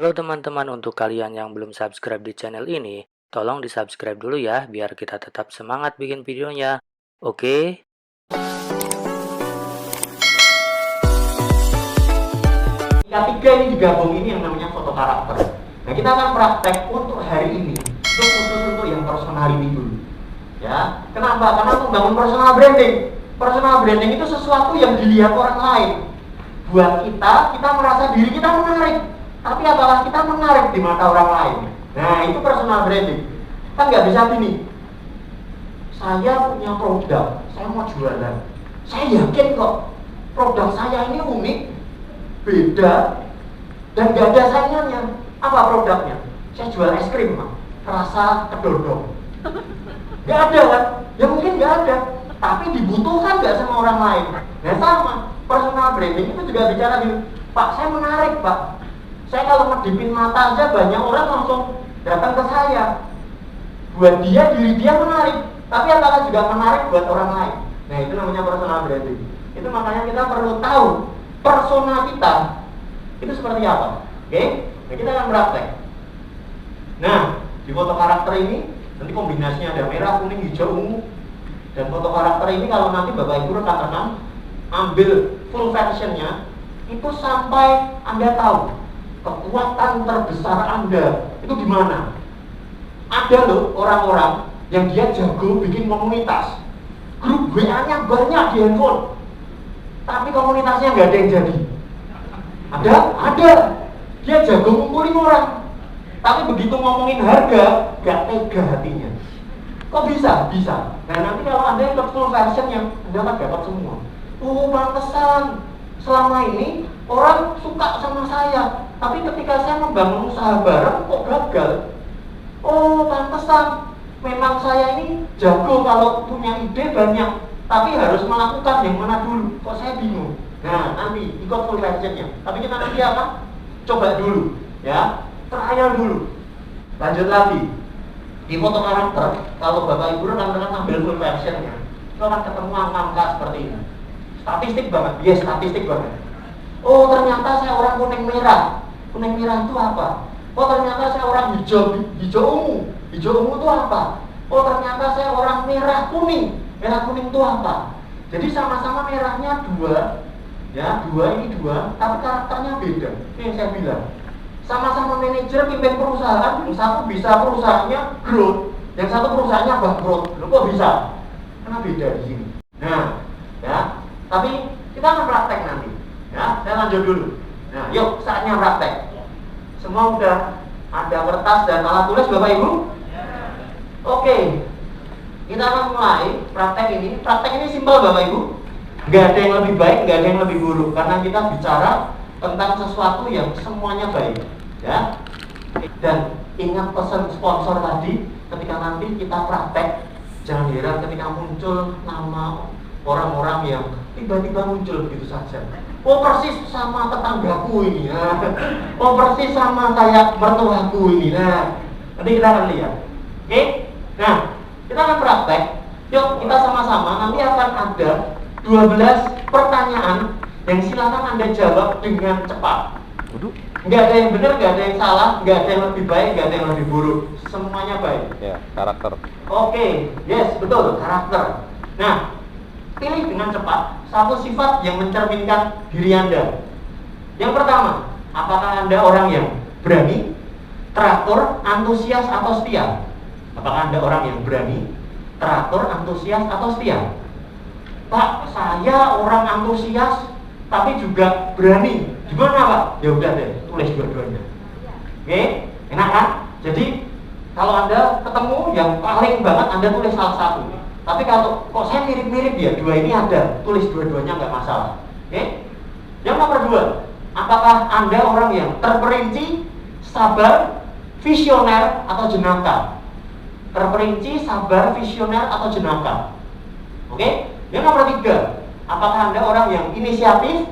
Halo teman-teman, untuk kalian yang belum subscribe di channel ini, tolong di subscribe dulu ya, biar kita tetap semangat bikin videonya. Oke? Ketiga ini digabung, ini yang namanya foto karakter. Nah, kita akan praktek untuk hari ini. Itu khusus untuk yang personality dulu. Ya, kenapa? Karena membangun personal branding. Personal branding itu sesuatu yang dilihat orang lain. Buat kita merasa diri kita menarik. Tapi apakah kita menarik di mata orang lain? Nah, itu personal branding. Kan nggak bisa gini. Saya punya produk, saya mau jualan. Saya yakin kok produk saya ini unik, beda, dan gak ada saingannya. Apa produknya? Saya jual es krim, Pak, rasa kedodong. Gak ada kan? Ya mungkin gak ada, tapi dibutuhkan gak sama orang lain. Nah sama, personal branding itu juga bicara gini, Pak, saya menarik, Pak. Saya kalau ngedipin mata aja banyak orang langsung datang ke saya. Buat dia, diri dia menarik, tapi apakah juga menarik buat orang lain? Nah itu namanya personal branding. Itu makanya kita perlu tahu persona kita itu seperti apa. Oke? Nah kita akan praktek. Nah di foto karakter ini nanti kombinasinya ada merah, kuning, hijau, ungu. Dan foto karakter ini kalau nanti Bapak Ibu rekan-rekan ambil full versionnya, itu sampai Anda tahu kekuatan terbesar Anda itu di mana. Ada loh orang-orang yang dia jago bikin komunitas, grup WA-nya banyak di handphone, tapi komunitasnya nggak ada yang jadi. Ada. Dia jago ngumpulin orang, tapi begitu ngomongin harga, nggak tega hatinya. Kok bisa? Bisa. Nah nanti kalau Anda ikut full versionnya, Anda akan dapat semua. Oh, pantesan selama ini orang suka sama saya, tapi ketika saya membangun usaha bareng kok gagal. Oh, pantesan memang saya ini jago kalau punya ide banyak, tapi harus melakukan yang mana dulu. Kok saya bingung. Nah, nanti ikut full versionnya. Tapi kita nanti akan coba dulu, ya, trial dulu. Lanjut lagi di foto karakter. Kalau Bapak Ibu rekan-rekan ambil full versionnya, itu akan ketemu angka seperti ini. Statistik banget, yes, statistik banget. Oh, ternyata saya orang kuning merah. Kuning merah itu apa? Oh, ternyata saya orang hijau ungu. Hijau ungu itu apa? Oh, ternyata saya orang merah kuning. Merah kuning itu apa? Jadi sama-sama merahnya dua, ya, ini dua, tapi karakternya beda. Ini yang saya bilang. Sama-sama manajer pimpin perusahaan, yang satu bisa perusahaannya growth, yang satu perusahaannya bangkrut. Loh, kok bisa? Karena beda di sini. Nah, ya, tapi kita akan praktek nanti. Ya, saya lanjut dulu. Nah, yuk saatnya praktek. Semua udah ada kertas dan alat tulis Bapak Ibu? Oke. Kita akan mulai praktek ini. Praktek ini simpel Bapak Ibu. Gak ada yang lebih baik, gak ada yang lebih buruk, karena kita bicara tentang sesuatu yang semuanya baik, ya. Dan ingat pesan sponsor tadi, ketika nanti kita praktek, jangan heran ketika muncul nama orang-orang yang tiba-tiba muncul begitu saja. Oh, persis sama tetanggaku ini, ya. Oh, persis sama kayak mertuaku ini. Nah, nanti kita akan lihat. Oke? Nah, kita akan praktek. Yuk, kita sama-sama. Nanti akan ada 12 pertanyaan yang silakan Anda jawab dengan cepat. Nggak ada yang benar, nggak ada yang salah, nggak ada yang lebih baik, nggak ada yang lebih buruk. Semuanya baik. Ya, karakter. Oke, yes, betul, karakter. Nah, pilih dengan cepat satu sifat yang mencerminkan diri Anda. Yang pertama, apakah Anda orang yang berani, teratur, antusias, atau setia? Apakah Anda orang yang berani, teratur, antusias, atau setia? Pak, saya orang antusias tapi juga berani. Gimana Pak? Ya udah deh, tulis dua-duanya. Oke, enak kan? Jadi kalau Anda ketemu yang paling banget, Anda tulis salah satu. Tapi kalau kok saya mirip-mirip ya, dua ini ada, tulis dua-duanya nggak masalah. Oke? Yang nomor 2, apakah Anda orang yang terperinci, sabar, visioner, atau jenaka? Terperinci, sabar, visioner, atau jenaka? Oke? Yang nomor 3, apakah Anda orang yang inisiatif,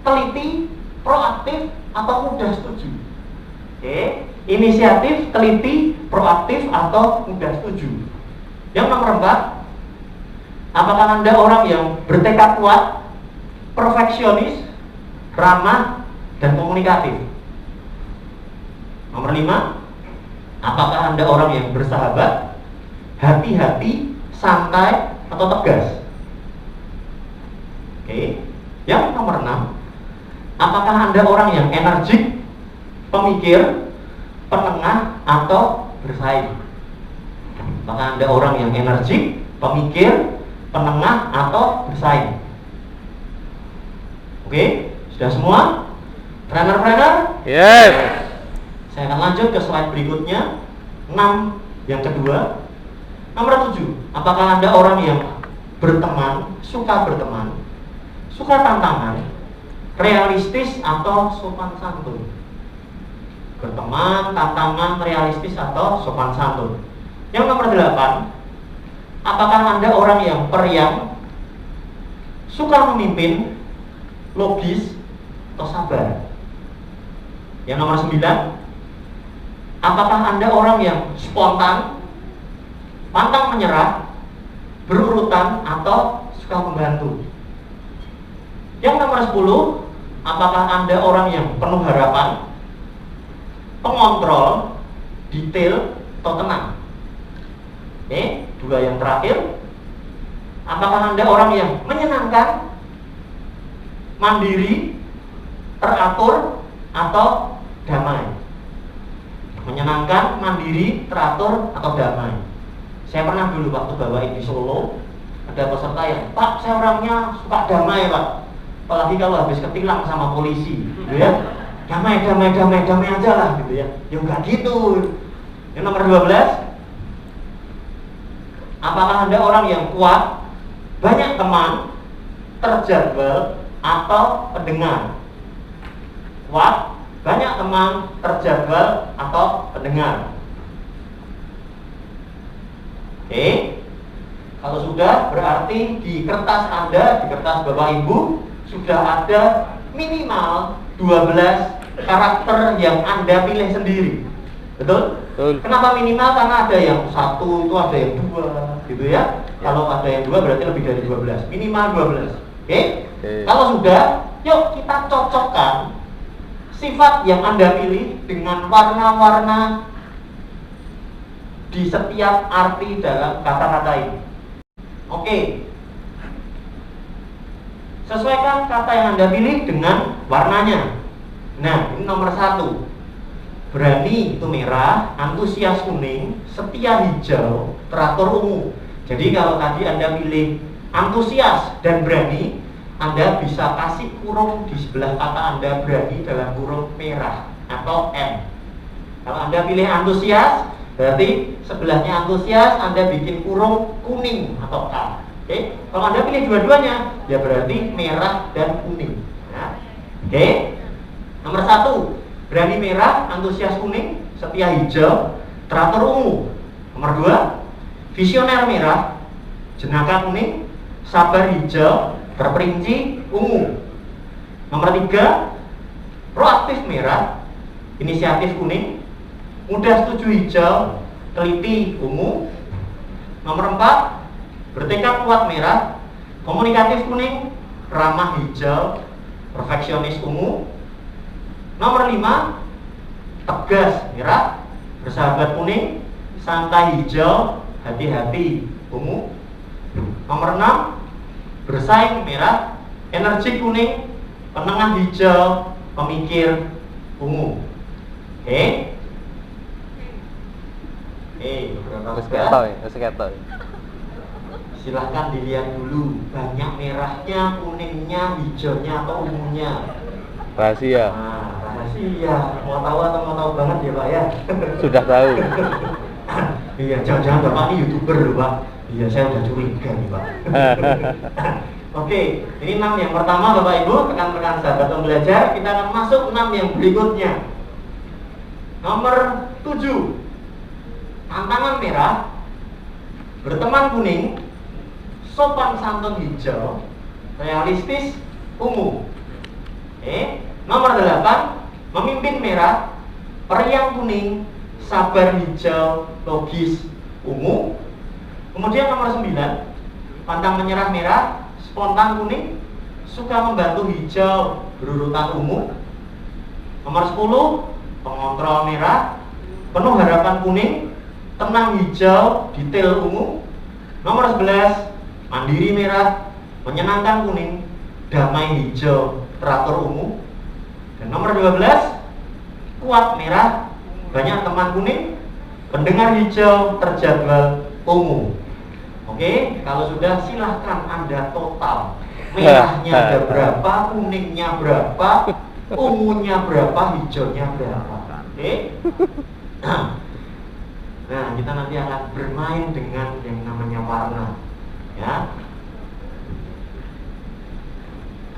teliti, proaktif, atau mudah setuju? Oke? Inisiatif, teliti, proaktif, atau mudah setuju? Yang nomor 4, apakah Anda orang yang bertekad kuat, perfeksionis, ramah, dan komunikatif? Nomor 5, apakah Anda orang yang bersahabat, hati-hati, santai, atau tegas? Oke. Yang nomor 6, apakah Anda orang yang energik, pemikir, penengah, atau bersaing? Apakah Anda orang yang energik, pemikir, penengah, atau bersaing? Oke, sudah semua? Trainer-trainer? Yes. Saya akan lanjut ke slide berikutnya. 6 yang kedua. Nomor 7, apakah Anda orang yang berteman, suka tantangan, realistis, atau sopan santun? Berteman, tantangan, realistis, atau sopan santun. Yang nomor 8, apakah Anda orang yang periang, suka memimpin, logis, atau sabar? Yang nomor 9, apakah Anda orang yang spontan, pantang menyerah, berurutan, atau suka membantu? Yang nomor 10, apakah Anda orang yang penuh harapan, pengontrol, detail, atau tenang? Oke, 2 yang terakhir, apakah Anda orang yang menyenangkan, mandiri, teratur, atau damai? Menyenangkan, mandiri, teratur, atau damai. Saya pernah dulu waktu bawain di Solo, ada peserta yang, Pak, saya orangnya suka damai, Pak. Apalagi kalau habis ketilang sama polisi, gitu ya. Damai aja lah, gitu ya. Ya enggak gitu. Yang nomor 12, apakah Anda orang yang kuat, banyak teman, terjadwal, atau pendengar? Kuat, banyak teman, terjadwal, atau pendengar? Oke. Kalau sudah, berarti di kertas Anda, di kertas Bapak Ibu, sudah ada minimal 12 karakter yang Anda pilih sendiri. Betul? Betul. Kenapa minimal? Karena ada yang 1, itu ada yang 2, gitu ya. Kalau ada yang 2 berarti lebih dari 12. Minimal 12. Oke? Kalau sudah, yuk kita cocokkan sifat yang Anda pilih dengan warna-warna di setiap arti dalam kata-kata ini. Oke. Sesuaikan kata yang Anda pilih dengan warnanya. Nah, ini nomor 1. Berani itu merah, antusias kuning, setia hijau, teratur ungu. Jadi kalau tadi Anda pilih antusias dan berani, Anda bisa kasih kurung di sebelah kata Anda berani dalam kurung merah atau M. Kalau Anda pilih antusias, berarti sebelahnya antusias Anda bikin kurung kuning atau K. Oke? Kalau Anda pilih dua-duanya, ya berarti merah dan kuning. Nah, oke? Nomor 1, berani merah, antusias kuning, setia hijau, teratur ungu. Nomor 2, visioner merah, jenaka kuning, sabar hijau, terperinci ungu. Nomor 3, proaktif merah, inisiatif kuning, mudah setuju hijau, teliti ungu. Nomor 4, bertekad kuat merah, komunikatif kuning, ramah hijau, perfeksionis ungu. Nomor 5, tegas merah, bersahabat kuning, santai hijau, hati-hati ungu. Nomor 6, bersaing merah, energi kuning, penengah hijau, pemikir ungu. Oke? Ketok. Silahkan dilihat dulu, banyak merahnya, kuningnya, hijaunya, atau ungunya. Rahasia. Nah, rahasia. Mau tahu atau mau tahu banget ya Pak ya? Sudah tahu. Iya, jangan-jangan Bapak ini YouTuber loh Pak. Iya, saya udah curiga nih Pak. Oke, ini 6 yang pertama Bapak Ibu, rekan-rekan sahabat pembelajar. Kita akan masuk 6 yang berikutnya. Nomor 7, tantangan merah, berteman kuning, sopan santun hijau, realistis ungu. Nomor 8, memimpin merah, periang kuning, sabar hijau, logis ungu. Kemudian nomor 9, pantang menyerah merah, spontan kuning, suka membantu hijau, berurutan ungu. Nomor 10, pengontrol merah, penuh harapan kuning, tenang hijau, detail ungu. Nomor 11, mandiri merah, menyenangkan kuning, damai hijau, teratur ungu. Dan nomor 12, kuat merah, banyak teman kuning, pendengar hijau, terjadwal ungu. Oke, kalau sudah silahkan Anda total. Merahnya ada berapa, kuningnya berapa, ungunya berapa, hijaunya berapa. Oke. Nah, kita nanti akan bermain dengan yang namanya warna. Ya.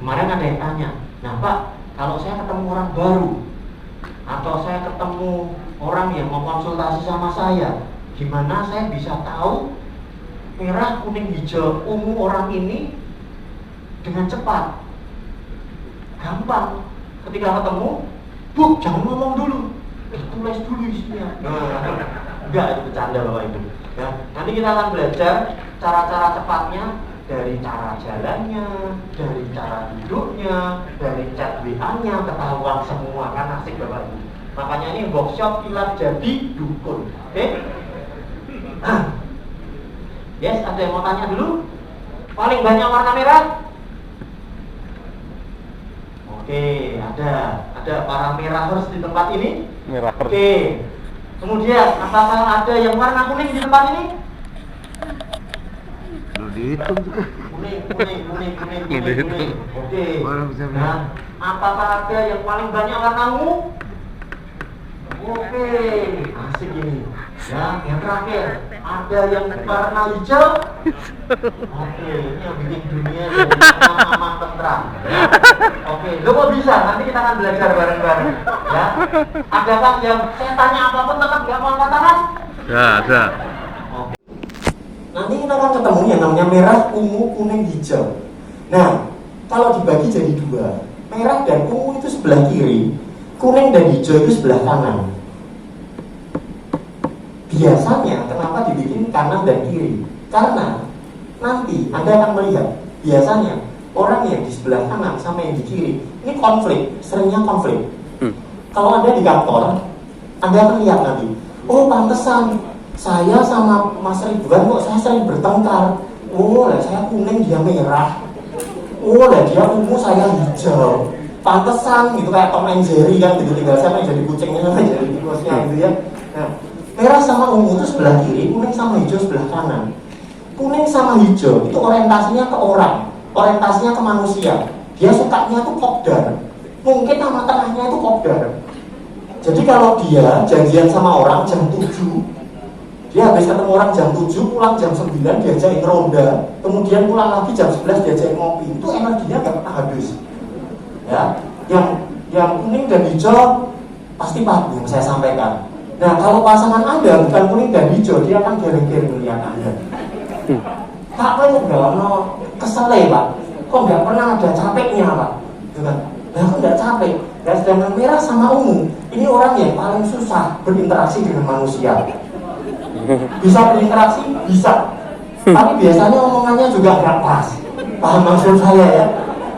Kemarin ada yang tanya, nah Pak, kalau saya ketemu orang baru atau saya ketemu orang yang mau konsultasi sama saya, gimana saya bisa tahu merah, kuning, hijau, ungu orang ini dengan cepat? Gampang. Ketika ketemu, Bu, jangan ngomong dulu, tulis dulu isinya. Enggak, itu bercanda Bapak Ibu. Ya, nanti kita akan belajar cara-cara cepatnya, dari cara jalannya, dari cara duduknya, dari chat WA-nya, ketahuan semua, kan asik Bapak Ibu. Makanya ini workshop kilat jadi dukun. Oke? Yes, ada yang mau tanya dulu? Paling banyak warna merah? Oke, ada para merahers di tempat ini. Merah. Oke. Kemudian, apakah ada yang warna kuning di tempat ini? Lu dihitung tuh. Kuning. Oke. Nah, apakah ada yang paling banyak warna ungu? Oke, asik ini. Ya, yang terakhir, ada yang warna hijau? Oke, ini yang bikin dunia jadi aman tentram. Ya. Oke, lo kok bisa? Nanti kita akan belajar bareng-bareng. Ya. Adakah yang saya tanya apapun tetap nggak mau angkat tangan? Ya, ada. Oke. Nanti kita akan ketemu yang namanya merah, ungu, kuning, hijau. Nah, kalau dibagi jadi dua, merah dan ungu itu sebelah kiri, kuning dan hijau itu sebelah kanan. Biasanya kenapa dibikin kanan dan kiri? Karena nanti Anda akan melihat biasanya orang yang di sebelah kanan sama yang di kiri ini konflik, seringnya konflik. Kalau Anda di kantor, Anda akan lihat nanti, oh pantesan saya sama Mas Ridwan kok saya sering bertengkar. Oh lah saya kuning dia merah. Oh lah dia ungu saya hijau. Pantesan gitu kayak Tom and Jerry kan gitu, tinggal siapa yang jadi kucingnya sama jadi tikusnya gitu ya. Nah, merah sama ungu itu sebelah kiri, kuning sama hijau sebelah kanan. Kuning sama hijau itu orientasinya ke orang, orientasinya ke manusia. Dia sukanya tuh kopdar. Mungkin nama tengahnya itu kopdar. Jadi kalau dia janjian sama orang jam 7, dia habis ketemu orang jam 7, pulang jam 9 diajakin ronda, kemudian pulang lagi jam 11 diajakin ngopi. Itu energinya gak pernah habis. Ya, yang kuning dan hijau pasti paham yang saya sampaikan. Nah, kalau pasangan Anda bukan kuning dan hijau, dia akan gering-gering melihat Anda. Pak, kok nggak ono kesel ya, Pak? Kok nggak pernah ada capeknya, Pak? Gitu kan? Nah, aku nggak capek. Dan sedangkan merah sama ungu, ini orang yang paling susah berinteraksi dengan manusia. Bisa berinteraksi? Bisa. Tapi biasanya omongannya juga nggak pas. Paham maksud saya ya?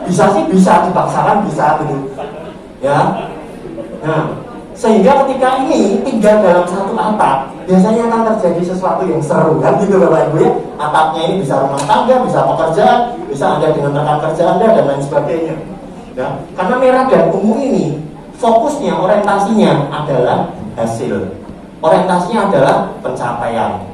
Bisa sih bisa, dipaksakan bisa gitu. Ya. Nah, sehingga ketika ini tinggal dalam satu atap, biasanya akan terjadi sesuatu yang seru kan gitu Bapak Ibu ya. Atapnya ini bisa rumah tangga, bisa pekerjaan, bisa Anda dengan rekan kerja Anda dan lain sebagainya. Ya, karena merah dan ungu ini fokusnya, orientasinya adalah hasil. Orientasinya adalah pencapaian.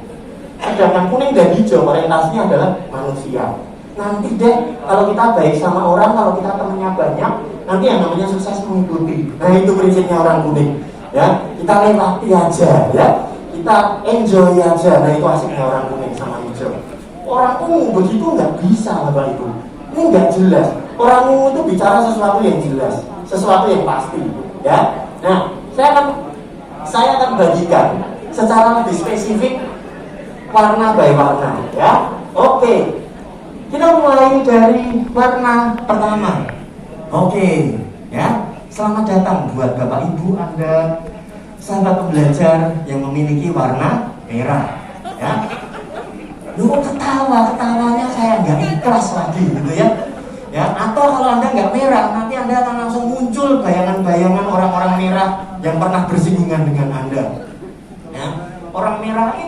Sedangkan kuning dan hijau orientasinya adalah manusia. Nanti deh kalau kita baik sama orang, kalau kita temennya banyak, nanti yang namanya sukses mengikuti. Nah itu prinsipnya orang kuning. Ya, kita lewati aja, ya, kita enjoy aja. Nah itu asiknya orang kuning sama hijau. Orang ungu begitu nggak bisa Bapak Ibu. Ini nggak jelas. Orang ungu itu bicara sesuatu yang jelas, sesuatu yang pasti. Ya, nah saya akan bagikan secara lebih spesifik warna by warna. Ya, oke. Kita mulai dari warna pertama. Oke, ya. Selamat datang buat Bapak Ibu Anda sahabat pembelajar yang memiliki warna merah. Ya. Lu kok ketawanya saya nggak ikhlas lagi gitu ya. Ya, atau kalau Anda nggak merah, nanti Anda akan langsung muncul bayangan-bayangan orang-orang merah yang pernah bersinggungan dengan Anda. Ya, orang merah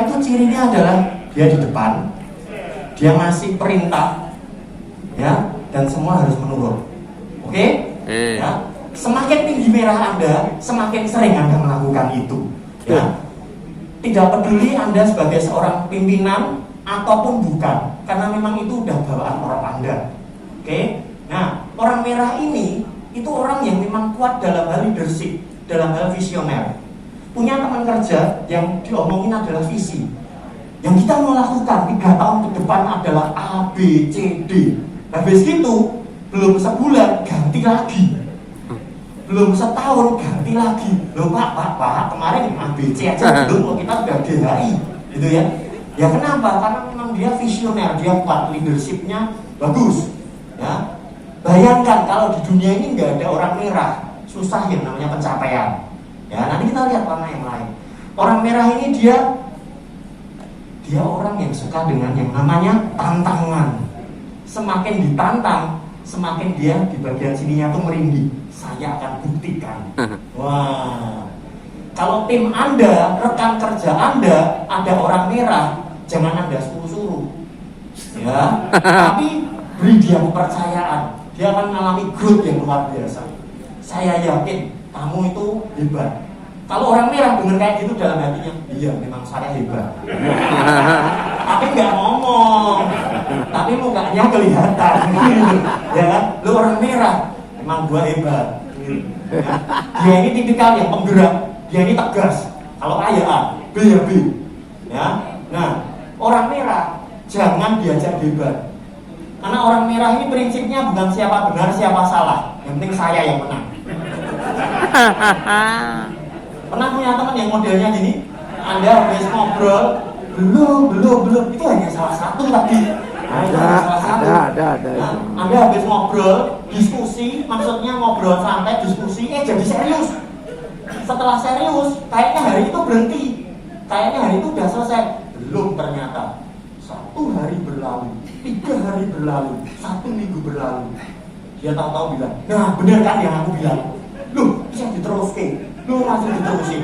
itu cirinya adalah dia di depan, dia ngasih perintah, ya, dan semua harus menurut. Oke? Ya, semakin tinggi merah Anda, semakin sering Anda melakukan itu. Ya, tidak peduli Anda sebagai seorang pimpinan ataupun bukan, karena memang itu udah bawaan orang Anda. Oke? Nah, orang merah ini itu orang yang memang kuat dalam hal leadership, dalam hal visioner. Punya teman kerja yang diomongin adalah visi. Yang kita mau lakukan 3 tahun ke depan adalah A, B, C, D. Habis itu, belum sebulan ganti lagi. Belum setahun ganti lagi. Loh Pak, kemarin A, B, C aja belum, kita udah DHI. Gitu ya. Ya kenapa? Karena memang dia visioner, dia kuat, leadershipnya bagus. Ya. Bayangkan kalau di dunia ini nggak ada orang merah, susah yang namanya pencapaian. Ya, nanti kita lihat warna yang lain. Orang merah ini dia orang yang suka dengan yang namanya tantangan. Semakin ditantang, semakin dia di bagian sininya tuh merinding. Saya akan buktikan. Wah, kalau tim Anda, rekan kerja Anda ada orang merah, jangan Anda suruh-suruh. Ya, tapi beri dia kepercayaan. Dia akan mengalami growth yang luar biasa. Saya yakin kamu itu hebat. Kalau orang merah dengar kayak gitu dalam hatinya, iya memang saya hebat. Tapi nggak ngomong, tapi mukanya kelihatan. Ya kan? Lu orang merah, memang gua hebat. Ya. Dia ini tipikal yang penggerak, dia ini tegas. Kalau A ya A, B ya B. Ya. Nah, orang merah jangan diajak debat. Karena orang merah ini prinsipnya bukan siapa benar, siapa salah. Yang penting saya yang menang. Pernah punya teman yang modelnya gini? Anda habis ngobrol, belum. Itu hanya salah satu tadi. Nah, itu hanya salah satu. Ada. Nah, Anda habis ngobrol, diskusi, maksudnya ngobrol santai, diskusi, jadi serius. Setelah serius, kayaknya hari itu berhenti. Kayaknya hari itu udah selesai. Belum ternyata. 1 hari berlalu, 3 hari berlalu, 1 minggu berlalu. Dia tahu-tahu bilang, nah bener kan yang aku bilang. Loh, bisa diterusin. Loh, masih diterusin.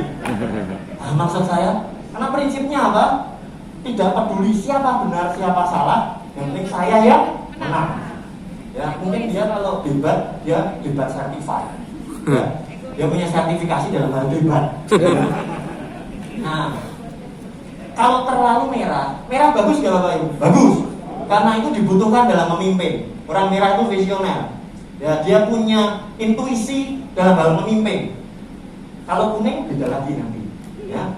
Nah, maksud saya, karena prinsipnya apa? Tidak peduli siapa benar, siapa salah. Yang penting saya yang menang. Ya, mungkin dia kalau debat, dia debat certified. Ya, dia punya sertifikasi dalam hal debat. Nah, kalau terlalu merah bagus gak Bapak Ibu? Bagus, karena itu dibutuhkan dalam memimpin. Orang merah itu visioner. Ya, dia punya intuisi dalam hal memimpin. Kalau kuning beda lagi nanti. Ya.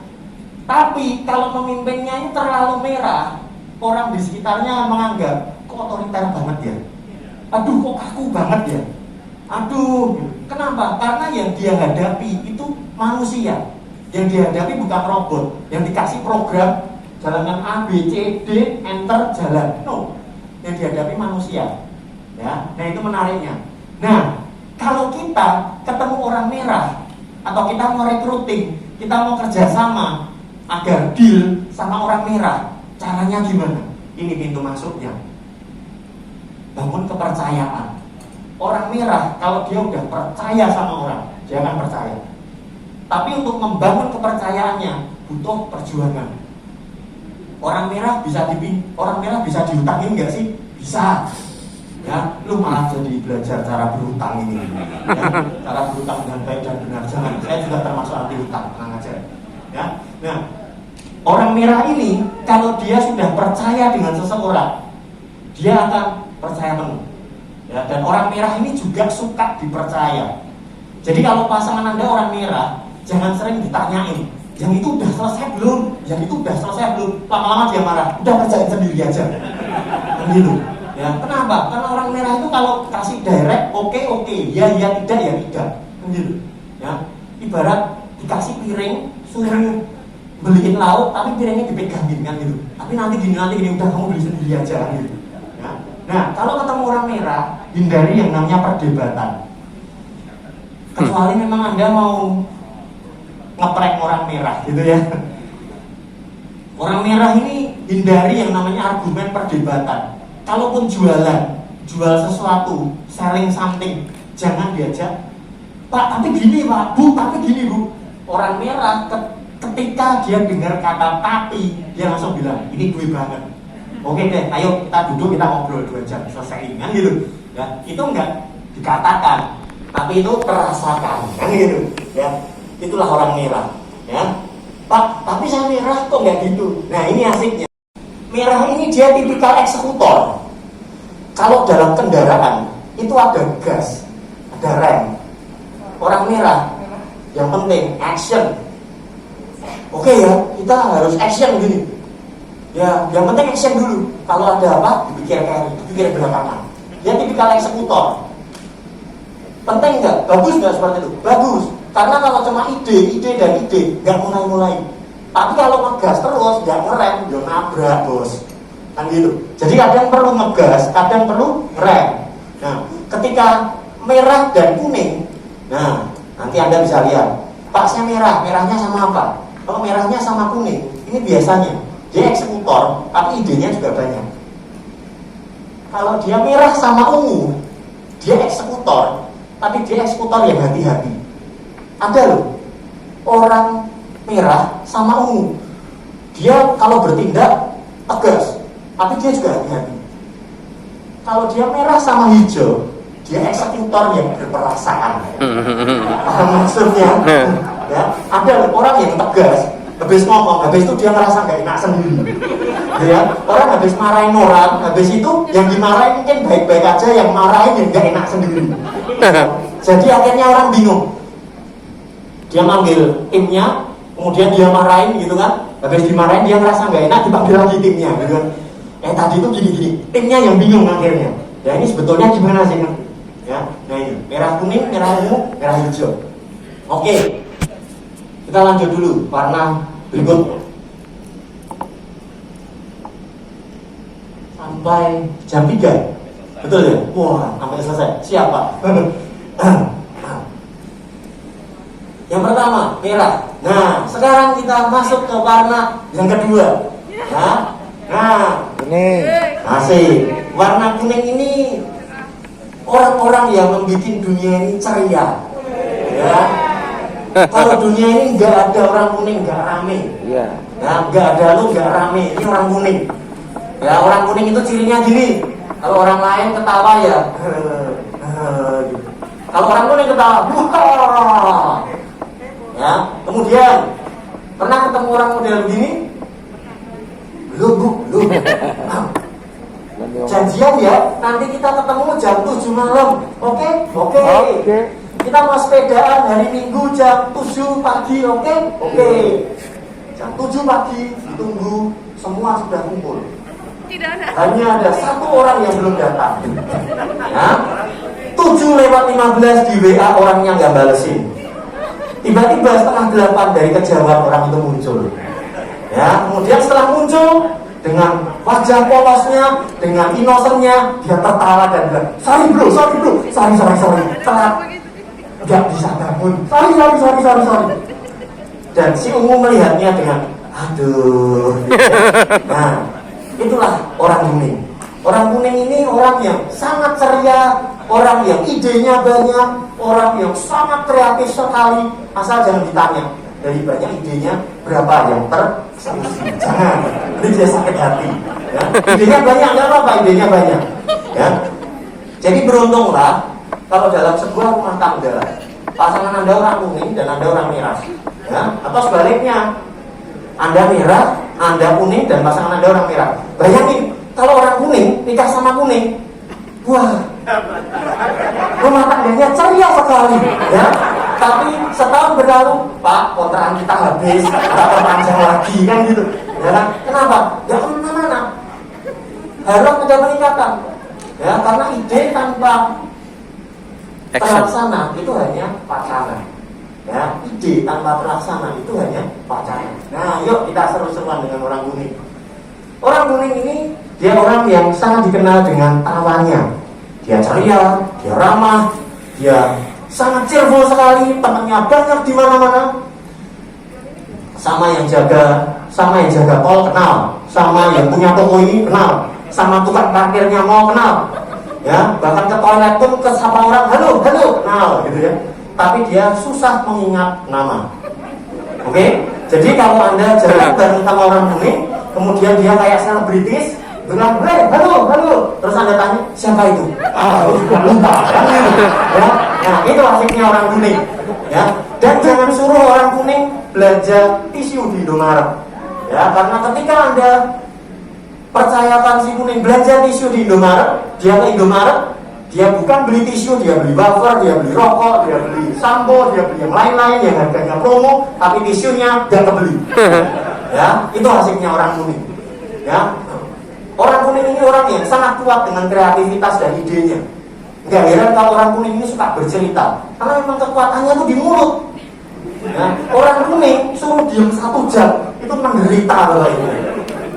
Tapi kalau pemimpinnya ini terlalu merah, orang di sekitarnya menganggap kok otoriter banget ya. Aduh, kok kaku banget ya. Aduh, kenapa? Karena yang dia hadapi itu manusia. Yang dihadapi bukan robot, yang dikasih program jalankan A, B, C, D, enter, jalan. No, yang dihadapi manusia. Ya, nah itu menariknya. Nah, kalau kita ketemu orang merah atau kita mau recruiting, kita mau kerjasama agar deal sama orang merah, caranya gimana? Ini pintu masuknya. Bangun kepercayaan. Orang merah kalau dia udah percaya sama orang, dia akan percaya. Tapi untuk membangun kepercayaannya butuh perjuangan. Orang merah bisa dihutangin nggak sih? Bisa. Ya, lu malah jadi belajar cara berhutang ini. Ya, cara berhutang dengan baik dan benar. Jangan. Saya juga termasuk anti hutang, tenang aja. Ya. Nah, orang merah ini kalau dia sudah percaya dengan seseorang, dia akan percaya penuh. Ya, dan orang merah ini juga suka dipercaya. Jadi kalau pasangan Anda orang merah, jangan sering ditanyain, yang itu udah selesai belum? Yang itu udah selesai belum? Lama-lama dia marah, udah kerjain sendiri aja. Kan gitu. Ya, kenapa? Karena orang merah itu kalau kasih direct, oke, ya, tidak, ya tidak. Kan gitu. Ya, ibarat dikasih piring, suruh beliin lauk, tapi piringnya dipegangin kan gitu. Tapi nanti gini, udah kamu beli sendiri aja kan gitu. Ya. Nah, kalau ketemu orang merah, hindari yang namanya perdebatan. Kecuali memang Anda mau ngeprank orang merah gitu ya. Orang merah ini hindari yang namanya argumen perdebatan. Kalaupun jual sesuatu, selling something, jangan diajak Pak, tapi gini Pak, Bu, tapi gini Bu. Orang merah ketika dia dengar kata tapi, dia langsung bilang, ini gue banget. Oke deh, ayo kita duduk, kita ngobrol 2 jam, selesai kan gitu. Ya, itu enggak dikatakan, tapi itu terasakan, kan gitu. Ya, itulah orang merah. Ya, Pak, tapi saya merah kok nggak gitu. Nah ini asiknya. Merah ini dia tipikal eksekutor. Kalau dalam kendaraan itu ada gas, ada rem. Orang merah yang penting action. Oke ya, kita harus action gini. Ya, yang penting action dulu. Kalau ada apa, dipikir belakangan. Dia tipikal eksekutor. Penting nggak? Bagus nggak seperti itu? Bagus. Karena kalau cuma ide nggak mulai. Tapi kalau ngegas terus, nggak ngerem, ya nabrak bos. Kan gitu. Jadi kadang perlu ngegas, kadang perlu ngerem. Nah, ketika merah dan kuning, nah nanti Anda bisa lihat. Pak, saya merah, merahnya sama apa? Kalau merahnya sama kuning, ini biasanya dia eksekutor, tapi idenya juga banyak. Kalau dia merah sama ungu, dia eksekutor, tapi dia eksekutor yang hati-hati. Ada loh, orang merah sama ungu, dia kalau bertindak tegas, tapi dia juga hati-hati. Kalau dia merah sama hijau, dia eksekutor yang berperasaan. Paham maksudnya? Ya, ada loh orang yang tegas, habis ngomong, habis itu dia ngerasa gak enak sendiri. Ya, orang habis marahin orang, habis itu yang dimarahin mungkin baik-baik aja, yang marahin yang gak enak sendiri. Jadi akhirnya orang bingung. Dia manggil timnya, kemudian dia marahin gitu kan, habis dimarahin dia ngerasa gak enak, dipanggil lagi timnya gitu kan. Tadi itu gini-gini, timnya yang bingung akhirnya. Ya ini sebetulnya gimana sih? Ya, nah ini merah kuning, merah ungu, merah hijau. Oke, kita lanjut dulu warna berikutnya. Sampai jam 3, betul ya? Wah, sampai selesai. Siapa? Yang pertama merah. Nah, sekarang kita masuk ke warna yang kedua. Nah, Kuning. masih warna kuning ini orang-orang yang membuat dunia ini ceria. Ya. Kalau dunia ini nggak ada orang kuning nggak rame. Iya. Ya, nggak ada lu nggak rame. Ini orang kuning. Ya, orang kuning itu cirinya gini. Kalau orang lain ketawa ya. Gitu. Kalau orang kuning ketawa, ya. Kemudian pernah ketemu orang model begini? Belum. Janjian ya, nanti kita ketemu jam 7 malam. Oke. Kita mau sepedaan hari Minggu jam 7 pagi, oke? Jam 7 pagi, tunggu, semua sudah kumpul. Hanya ada satu orang yang belum datang. Ya? 7:15 di WA orangnya nggak balesin. Tiba-tiba setengah 8 dari kejauhan orang itu muncul. Ya, kemudian setelah muncul dengan wajah polosnya, dengan inosennya, dia tertawa dan bilang, sorry bro, telat, nggak bisa bangun, sorry. Dan si ungu melihatnya dengan, aduh. Nah, itulah orang kuning. Orang kuning ini orang yang sangat ceria, orang yang idenya banyak, orang yang sangat kreatif sekali. Asal jangan ditanya, dari banyak idenya berapa yang tersolusi. Jangan, nanti dia sakit hati. Ya. Idenya banyak, nggak apa-apa, idenya banyak. Ya. Jadi beruntunglah kalau dalam sebuah rumah tangga pasangan Anda orang kuning dan Anda orang merah. Ya. Atau sebaliknya, Anda merah, Anda kuning dan pasangan Anda orang merah. Bayangin, kalau orang kuning nikah sama kuning, wah, rumah tangganya ceria sekali. Ya. Tapi setahun berlalu, Pak, kontrakan kita habis, kita perpanjang lagi, kan gitu. Ya kan? Kenapa? Ya kemana-mana. Harus ada peningkatan. Ya, karena ide tanpa terlaksana itu hanya pacaran. Ya, ide tanpa terlaksana itu hanya pacaran. Nah, yuk kita seru-seruan dengan orang kuning. Orang kuning ini dia orang yang sangat dikenal dengan tawanya. Dia ceria, dia ramah, dia sangat cheerful sekali, temannya banyak di mana-mana. Sama yang jaga tol kenal, sama yang punya toko ini kenal, sama tukang parkirnya mau kenal. Ya, bahkan ke toilet pun ke sapa orang, halo, kenal gitu ya. tapi dia susah mengingat nama. Oke? Jadi kalau Anda jalan bareng sama orang kuning, kemudian dia kayak selebritis, bilang, halo, terus Anda tanya, siapa itu? Lupa, kan gitu. Ya? Nah, itu asiknya orang kuning. Ya, dan jangan suruh orang kuning belanja tisu di Indomaret. Ya, karena ketika Anda percayakan si kuning belanja tisu di Indomaret, dia ke Indomaret, dia bukan beli tisu, dia beli wafer, dia beli rokok, dia beli sampo, dia beli yang lain-lain yang harganya promo, tapi tisunya gak kebeli. Ya, itu asiknya orang kuning. Ya, orang kuning ini orang yang sangat kuat dengan kreativitas dan idenya. Gak heran kalau orang kuning ini suka bercerita, karena memang kekuatannya itu di mulut. Ya, orang kuning suruh diam 1 jam itu menderita loh ini.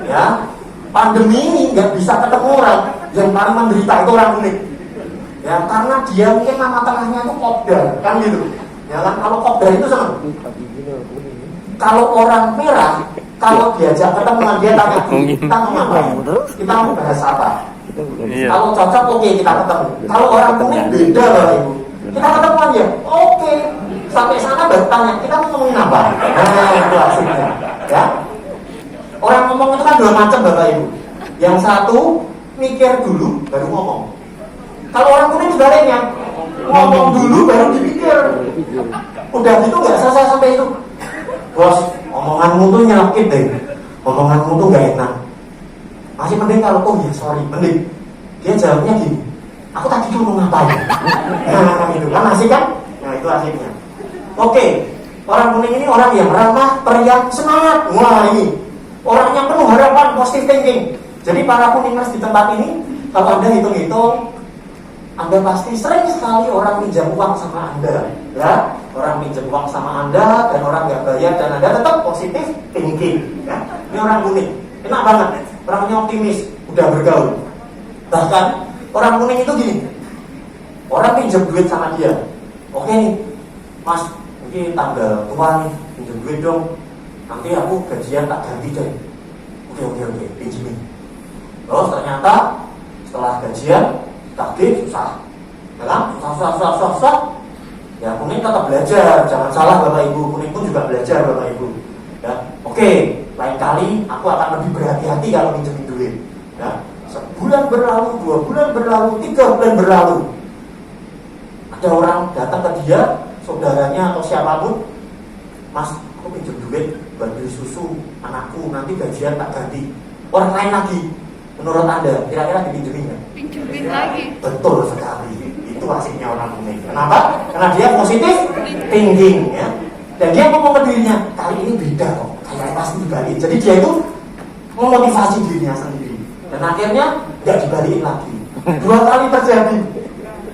Ya, pandemi ini nggak bisa ketemu orang, yang paling menderita itu orang kuning. Ya, karena dia mungkin nama tengahnya itu Kopdar, kan gitu. Ya kan, kalau Kopdar itu sama. Kalau orang merah, kalau diajak ketemuan dia tanya, kita mau ngapain? Kita mau bahas apa? Kalau cocok oke, kita ketemu. Kalau orang kuning beda loh ibu. Kita ketemuan ya, oke. Sampai sana baru tanya, kita mau ngomongin apa? Nah, itu hasilnya. Ya. Orang ngomong itu kan 2 macam Bapak Ibu. Yang satu mikir dulu baru ngomong. Kalau orang kuning sebaliknya, ngomong dulu baru dipikir. Udah gitu nggak selesai sampai itu. Bos, omonganmu tuh nyelekit deh. Omonganmu tuh nggak enak. Masih mending kalau, oh ya sorry, mending. Dia jawabnya gini, aku tadi tuh mau ngapain? Nah, itu kan asik kan? Nah, itu asiknya. Oke, orang kuning ini orang yang ramah, periang, semangat. Wah ini, orang yang penuh harapan, positive thinking. Jadi para kuningers di tempat ini, kalau Anda hitung-hitung, Anda pasti sering sekali orang pinjam uang sama Anda, ya. Orang pinjam uang sama Anda dan orang nggak bayar dan Anda tetap positif thinking. Ya. Ini orang kuning, enak banget. Orangnya optimis, udah bergaul. Bahkan orang kuning itu gini, orang pinjam duit sama dia. Oke nih, Mas, mungkin tanggal tua nih, pinjam duit dong. Nanti aku gajian tak ganti deh. Oke, pinjemin. Terus ternyata setelah gajian takdir susah, ya kan? Susah. Ya kuning tetap belajar, jangan salah Bapak Ibu. Kuning pun juga belajar Bapak Ibu. Ya, oke, lain kali aku akan lebih berhati-hati kalau pinjemin duit. Ya, sebulan berlalu, 2 bulan berlalu, 3 bulan berlalu. Ada orang datang ke dia, saudaranya atau siapapun, Mas, aku pinjem duit buat beli susu anakku, nanti gajian tak ganti. Orang lain lagi. Menurut Anda, kira-kira dipinjemin nggak? Pinjemin lagi. Betul sekali. Itu asiknya orang kuning. Kenapa? Karena dia positif thinking, ya. Dan dia ngomong ke dirinya, kali ini beda kok. Kayak pasti dibalik. Jadi dia itu memotivasi dirinya sendiri. Dan akhirnya nggak dibalikin lagi. 2 kali terjadi.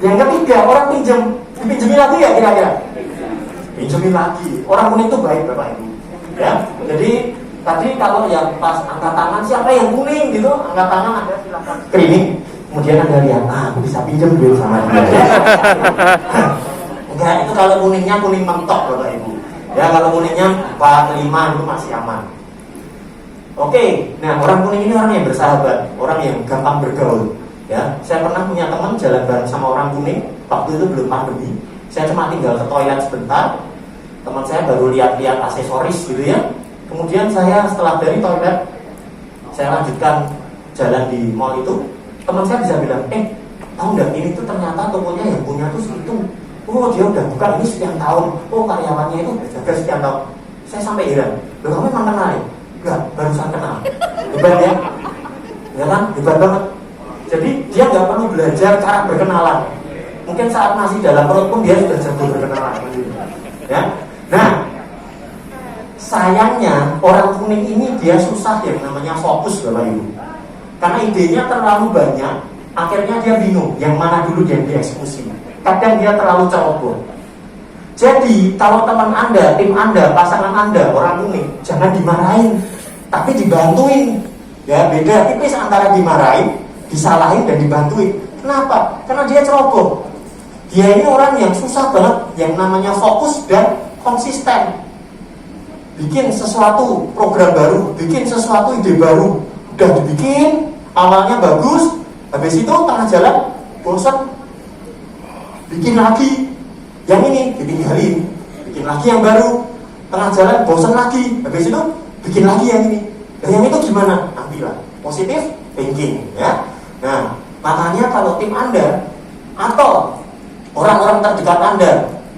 Yang ketiga, orang dipinjemin lagi ya kira-kira? Pinjemin lagi. Orang kuning itu baik Bapak Ibu. Ya. Jadi tadi kalau yang pas angkat tangan siapa yang kuning gitu, angkat tangan Anda silakan screening. Kemudian Anda lihat, aku bisa pinjam duit sama dia. Enggak, itu kalau kuningnya kuning mentok Bapak Ibu. Ya kalau kuningnya 4, 5 itu masih aman. Oke, nah orang kuning ini orang yang bersahabat, orang yang gampang bergaul. Ya, saya pernah punya teman jalan bareng sama orang kuning. Waktu itu belum pandemi. Saya cuma tinggal ke toilet sebentar. Teman saya baru lihat-lihat aksesoris gitu ya. Kemudian saya setelah dari toilet, saya lanjutkan jalan di mall itu. Teman saya bisa bilang, tahu nggak ini tuh ternyata tokonya yang punya tuh itu. Oh dia udah buka ini sekian tahun. Oh karyawannya itu udah jaga sekian tahun. Saya sampai heran. Loh kamu memang kenal ya? Enggak, barusan kenal. Hebat ya? Ya kan? Hebat banget. Jadi dia nggak perlu belajar cara berkenalan. Mungkin saat masih dalam perut pun dia sudah jago berkenalan. Ya. Nah, sayangnya orang kuning ini dia susah yang namanya fokus Bapak Ibu. Karena idenya terlalu banyak, akhirnya dia bingung yang mana dulu yang dieksekusi. Kadang dia terlalu ceroboh. Jadi kalau teman Anda, tim Anda, pasangan Anda orang kuning, jangan dimarahin, tapi dibantuin. Ya beda tipis antara dimarahin, disalahin dan dibantuin. Kenapa? Karena dia ceroboh. Dia ini orang yang susah banget, yang namanya fokus dan konsisten. Bikin sesuatu program baru, bikin sesuatu ide baru, udah dibikin, awalnya bagus, habis itu tengah jalan bosan, bikin lagi, Yang ini ditinggalin, bikin lagi yang baru. Tengah jalan bosan lagi, habis itu bikin lagi yang ini. Dan yang itu gimana? Ambillah positif thinking, ya. Nah, makanya kalau tim Anda atau orang-orang terdekat Anda,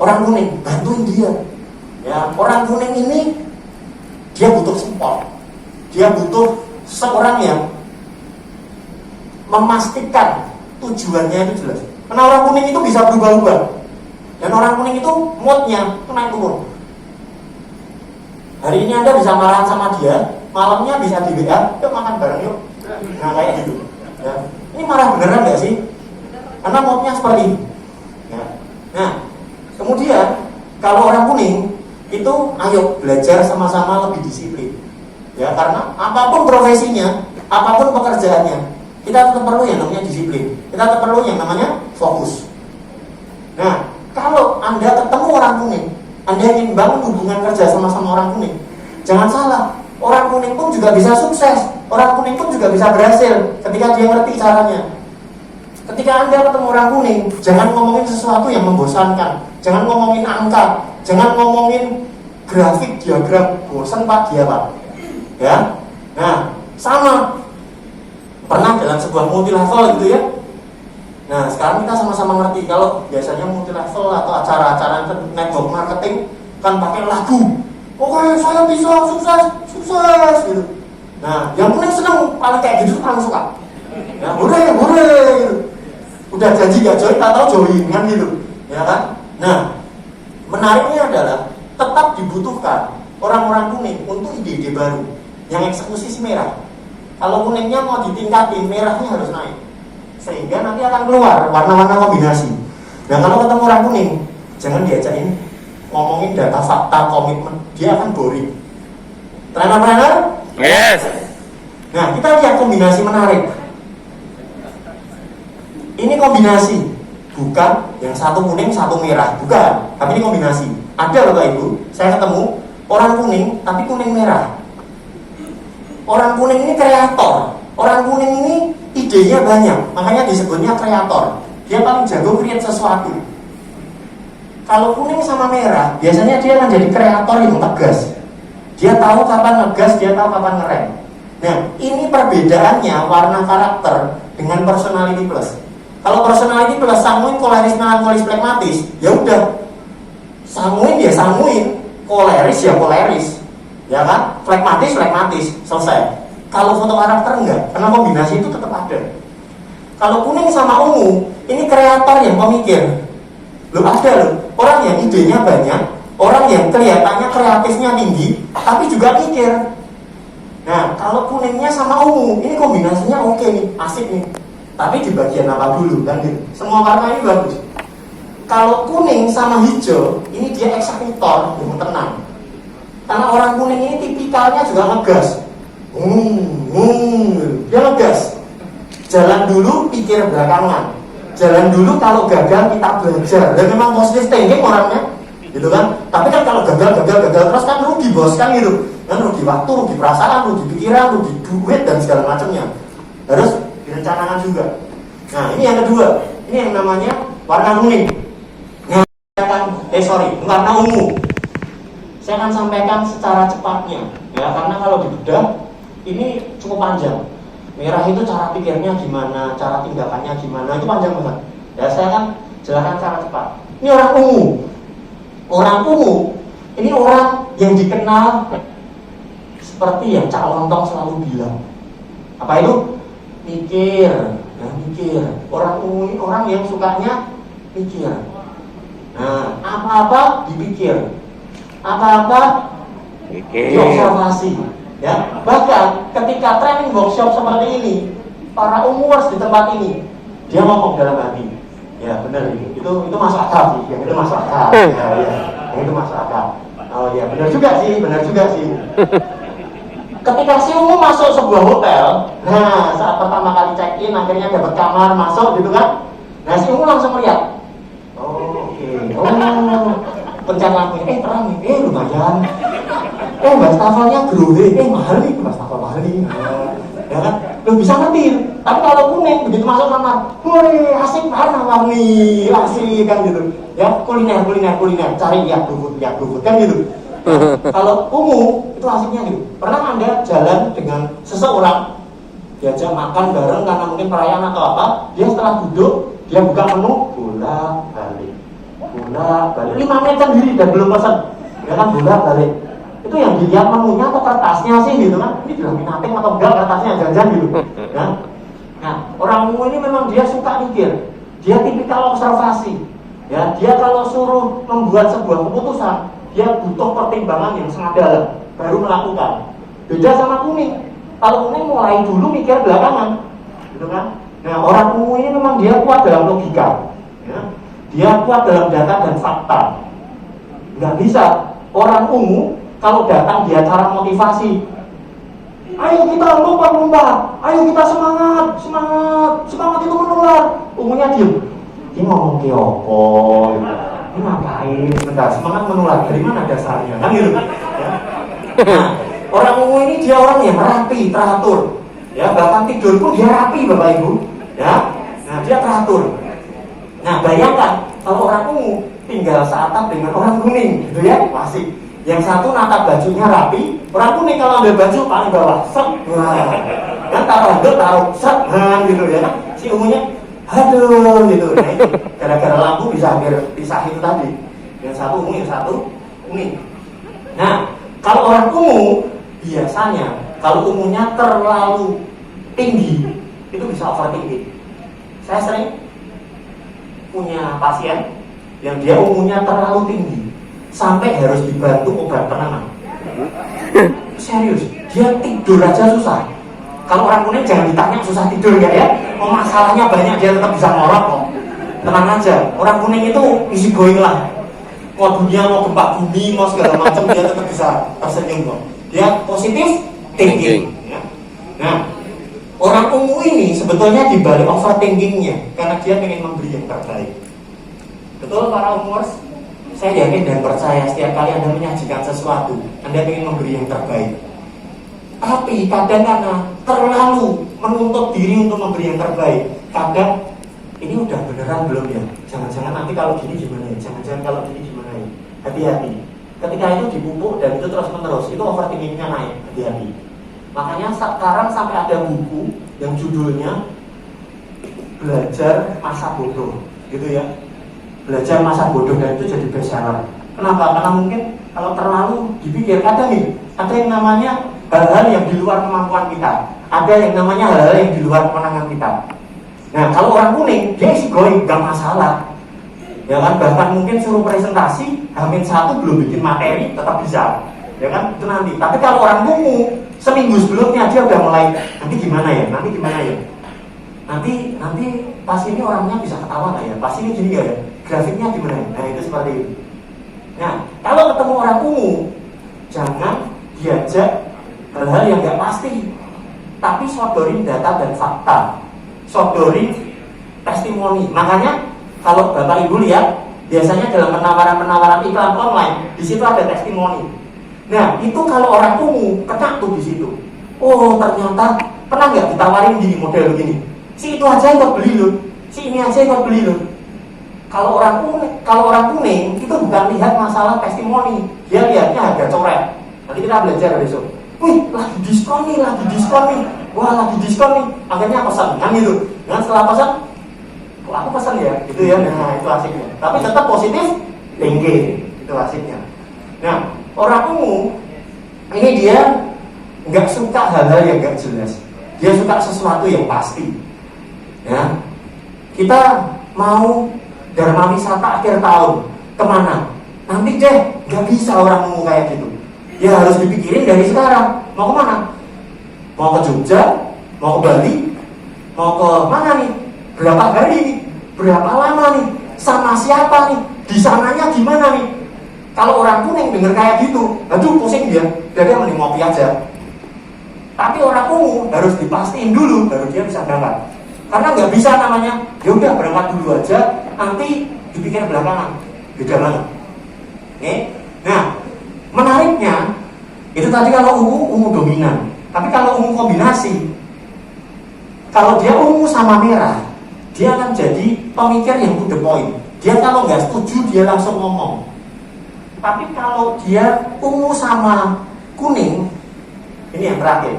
orang kuning, bantuin dia. Ya, orang kuning ini dia butuh support. Dia butuh seorang yang memastikan tujuannya itu jelas. Karena orang kuning itu bisa berubah-ubah. Dan orang kuning itu moodnya itu naik turun. Hari ini Anda bisa marah sama dia, malamnya bisa di WA, yuk makan bareng yuk. Nah kayak gitu. Ya. Ini marah beneran nggak sih? Karena moodnya seperti ini. Ya. Nah, kemudian kalau orang kuning itu ayo belajar sama-sama lebih disiplin. Ya, karena apapun profesinya, apapun pekerjaannya, kita tetap perlu yang namanya disiplin. Kita tetap perlu yang namanya fokus. Nah, kalau Anda ketemu orang kuning, Anda ingin bangun hubungan kerja sama-sama orang kuning, jangan salah, orang kuning pun juga bisa sukses, orang kuning pun juga bisa berhasil ketika dia ngerti caranya. Ketika Anda ketemu orang kuning, jangan ngomongin sesuatu yang membosankan, jangan ngomongin angka, jangan ngomongin grafik, diagram, bosan Pak dia Pak. Ya, nah sama, pernah dalam sebuah multi level gitu ya. Nah, sekarang kita sama-sama ngerti kalau biasanya multi level atau acara-acara network marketing kan pakai lagu. Oke, saya bisa sukses gitu. Nah, yang kuning seneng paling kayak gitu paling suka. Ya, boleh gitu. Udah janji gak join, tak tahu join kan gitu. Ya kan? Nah, menariknya adalah tetap dibutuhkan orang-orang kuning untuk ide-ide baru. Yang eksekusi si merah. Kalau kuningnya mau ditingkatin, merahnya harus naik. Sehingga nanti akan keluar warna-warna kombinasi. Nah kalau ketemu orang kuning, jangan diajakin ngomongin data, fakta, komitmen, dia akan boring. Trainer? Yes. Nah kita lihat kombinasi menarik. Ini kombinasi, bukan yang satu kuning, satu merah, bukan. Tapi ini kombinasi. Ada Bapak Ibu, saya ketemu orang kuning, tapi kuning merah. Orang kuning ini kreator. Orang kuning ini idenya banyak, makanya disebutnya kreator. Dia paling jago create sesuatu. Kalau kuning sama merah, biasanya dia akan jadi kreator yang tegas. Dia tahu kapan ngegas, dia tahu kapan ngerem. Nah, ini perbedaannya warna karakter dengan personality plus. Kalau personality plus sanguin, koleris, melankolis, flegmatis, ya udah. Sanguin ya sanguin, koleris ya koleris. Ya kan? Flegmatis, selesai. Kalau foto karakter enggak, karena kombinasi itu tetap ada. Kalau kuning sama ungu, ini kreator yang pemikir. Loh ada loh, orang yang idenya banyak, orang yang kelihatannya kreatifnya tinggi, tapi juga mikir. Nah, kalau kuningnya sama ungu, ini kombinasinya oke nih, asik nih. Tapi di bagian apa dulu kan gitu. Semua warna ini bagus. Kalau kuning sama hijau, ini dia eksekutor yang tenang. Karena orang kuning ini tipikalnya juga ngegas. Dia ngegas. Jalan dulu, pikir belakangan. Jalan dulu, kalau gagal kita belajar. Dan memang positive thinking orangnya, gitu kan. Tapi kan kalau gagal terus kan rugi bos kan gitu. Kan rugi waktu, rugi perasaan, rugi pikiran, rugi duit dan segala macamnya. Harus direncanakan juga. Nah ini yang kedua. Ini yang namanya warna kuning. Nah, warna ungu. Saya akan sampaikan secara cepatnya, ya karena kalau dibedah ini cukup panjang. Merah itu cara pikirnya gimana, cara tindakannya gimana, itu panjang banget. Ya saya akan jelaskan secara cepat. Ini orang ungu. Orang ungu ini orang yang dikenal seperti yang Cak Lontong selalu bilang. Apa itu? Mikir, ya, mikir. Orang ungu ini orang yang sukanya mikir. Nah, apa-apa dipikir. Apa-apa diobservasi, ya. Bahkan ketika training workshop seperti ini, para umuers di tempat ini, dia ngomong dalam hati, ya benar itu masuk akal sih, yang itu masuk akal, yang itu masuk akal. Oh ya benar juga sih. Ketika si ungu masuk sebuah hotel, nah saat pertama kali check in, akhirnya dapat kamar masuk gitu kan, nah si ungu langsung melihat, pencet lampu, terang nih, lumayan. Wastafelnya grohe, mahal nih, wastafel mahal nih. Ya kan? Lo bisa ngerti, Tapi kalau kuning begitu masuk kamar, woi asik mana wangi, asik kan gitu. Ya kuliner, cari ya GoFood kan gitu. Kalau ungu itu asiknya gitu. Pernah Anda jalan dengan seseorang, diajak makan bareng karena mungkin perayaan atau apa, dia setelah duduk, dia buka menu, bolak-balik 5 menit sendiri dan belum pesan, ya kan bolak-balik. Itu yang dilihat menunya atau kertasnya sih gitu kan, ini dilaminating atau enggak kertasnya, jangan-jangan gitu ya. Nah, orang ungu ini memang dia suka mikir, dia tipikal observasi ya, dia kalau suruh membuat sebuah keputusan, dia butuh pertimbangan yang sangat dalam baru melakukan. Beda sama kuning. Kalau kuning mulai dulu mikir belakangan, gitu kan? Nah, orang ungu ini memang dia kuat dalam logika, ya. Dia kuat dalam data dan fakta. Nggak bisa orang ungu kalau datang di acara motivasi, ayo kita lompat, ayo kita semangat itu menular. Ungunya diem. Ini ngomong ke opo, ini ngapain? Sebentar, semangat menular. Dari mana dasarnya? Kan gitu. Ya. Nah, orang ungu ini dia orang yang rapi, teratur. Ya, bahkan tidur pun dia rapi, Bapak Ibu. Ya, nah dia teratur. Nah, bayangkan kalau orang ungu tinggal seatap dengan orang kuning, gitu ya, masih. Yang satu nata bajunya rapi, orang kuning kalau ambil baju paling bawah, set, kan taruh set, gitu ya. Si ungunya, aduh, gitu. Nah, itu gara-gara lampu bisa hampir pisah itu tadi. Yang satu ungu, yang satu kuning. Nah, kalau orang ungu biasanya kalau ungunya terlalu tinggi, itu bisa overthinking. Saya sering punya pasien yang dia ungunya terlalu tinggi sampai harus dibantu obat penenang. Serius, dia tidur aja susah. Kalau orang kuning jangan ditanya susah tidur nggak ya? Oh, masalahnya banyak, dia tetap bisa ngorok kok. Tenang aja, orang kuning itu easy going lah. Mau dunia, mau gempa bumi, mau segala macam dia tetap bisa tersenyum kok. Dia positif thinking. Ya. Nah, orang ungu ini sebetulnya dibalik overthinkingnya karena dia ingin memberi yang terbaik. Betul para unguers? Saya yakin dan percaya setiap kali Anda menyajikan sesuatu, Anda ingin memberi yang terbaik. Tapi kadang karena terlalu menuntut diri untuk memberi yang terbaik, kadang ini udah beneran belum ya? Jangan-jangan nanti kalau gini gimana ya? Jangan-jangan kalau gini gimana ya? Hati-hati. Ketika itu dipupuk dan itu terus-menerus, itu overthinkingnya naik. Hati-hati. Makanya sekarang sampai ada buku yang judulnya Belajar Masa Bodoh, gitu ya. Belajar Masa Bodoh, dan itu jadi bestseller. Kenapa? Karena mungkin kalau terlalu dipikir, ada yang namanya hal-hal yang di luar kemampuan kita, ada yang namanya hal-hal yang di luar kewenangan kita. Nah, kalau orang kuning, dia isi going, gak masalah. Ya kan, bahkan mungkin suruh presentasi, H-1 belum bikin materi, tetap bisa. Ya kan, itu nanti. Tapi kalau orang ungu, seminggu sebelumnya dia udah mulai, nanti gimana ya? Nanti pas ini orangnya bisa ketawa nggak ya? Pas ini gini nggak ya? Grafiknya gimana ya? Nah, itu seperti itu. Nah, kalau ketemu orang ungu, jangan diajak hal-hal yang nggak pasti, tapi sodorin data dan fakta, sodorin testimoni. Makanya kalau Bapak Ibu lihat, biasanya dalam penawaran iklan online, di situ ada testimoni. Nah, itu kalau orang ungu kena tuh di situ. Oh, ternyata pernah nggak ditawarin gini, model begini? Si itu aja yang beli loh, si ini aja yang beli loh. Kalau orang kuning itu bukan lihat masalah testimoni, dia lihatnya harga coret. Nanti kita belajar besok. Wih, lagi diskon nih. Wah, lagi diskon nih. Akhirnya pesan kan gitu. Nah, setelah pesan, kok aku pesan ya? Gitu ya. Nah, itu asiknya. Tapi tetap positif thinking. Itu asiknya. Nah, orang ungu ini dia nggak suka hal-hal yang nggak jelas. Dia suka sesuatu yang pasti. Ya, kita mau Dharma wisata akhir tahun kemana? Nanti deh, nggak bisa orang ungu kayak gitu. Ya harus dipikirin dari sekarang. Mau kemana? Mau ke Jogja? Mau ke Bali? Mau ke mana nih? Berapa hari nih? Berapa lama nih? Sama siapa nih? Di sananya gimana nih? Kalau orang kuning denger kayak gitu, aduh pusing dia mending ngopi aja. Tapi orang ungu harus dipastiin dulu, baru dia bisa berangkat. Karena nggak bisa namanya, ya udah berangkat dulu aja, nanti dipikir belakangan. Beda banget. Oke? Nah, menariknya itu tadi kalau ungu dominan. Tapi kalau ungu kombinasi, Kalau dia ungu sama merah, dia akan jadi pemikir yang to the point. Dia kalau nggak setuju, dia langsung ngomong. Tapi kalau dia ungu sama kuning, ini yang terakhir,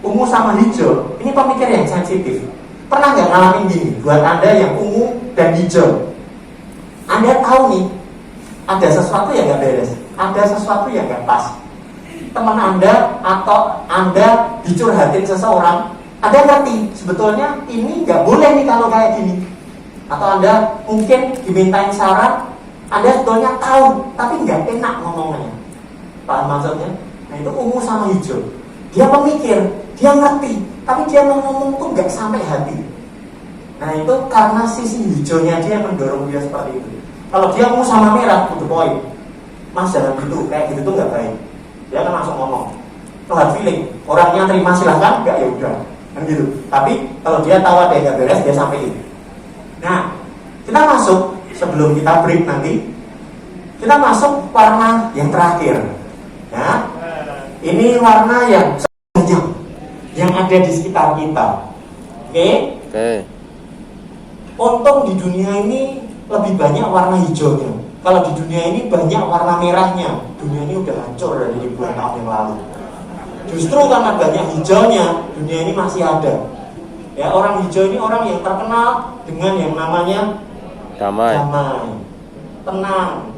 ungu sama hijau, ini pemikir yang sensitif. Pernah nggak ngalamin gini? Buat Anda yang ungu dan hijau, Anda tahu nih, ada sesuatu yang nggak beres, ada sesuatu yang nggak pas. Teman Anda atau Anda dicurhatin seseorang, Anda ngerti sebetulnya ini nggak boleh nih kalau kayak gini. Atau Anda mungkin dimintain saran, Anda sebetulnya tahu, tapi nggak enak ngomongnya. Paham maksudnya? Nah itu ungu sama hijau. Dia pemikir, dia ngerti, tapi dia ngomong tuh nggak sampai hati. Nah itu karena sisi hijaunya dia mendorong dia seperti itu. Kalau dia ungu sama merah, to the point. Mas jangan gitu, kayak gitu tuh nggak baik. Dia kan langsung ngomong. No hard feeling, orangnya terima silahkan, nggak ya udah, kan gitu. Tapi kalau dia tahu ada yang nggak beres, dia sampein. Nah, kita masuk sebelum kita break nanti. Kita masuk warna yang terakhir. Ya, ini warna yang ada di sekitar kita. Oke? Untung di dunia ini lebih banyak warna hijaunya. Kalau di dunia ini banyak warna merahnya. Dunia ini udah hancur dari ribuan tahun yang lalu. Justru karena banyak hijaunya, dunia ini masih ada. Ya, orang hijau ini orang yang terkenal dengan yang namanya damai, tenang.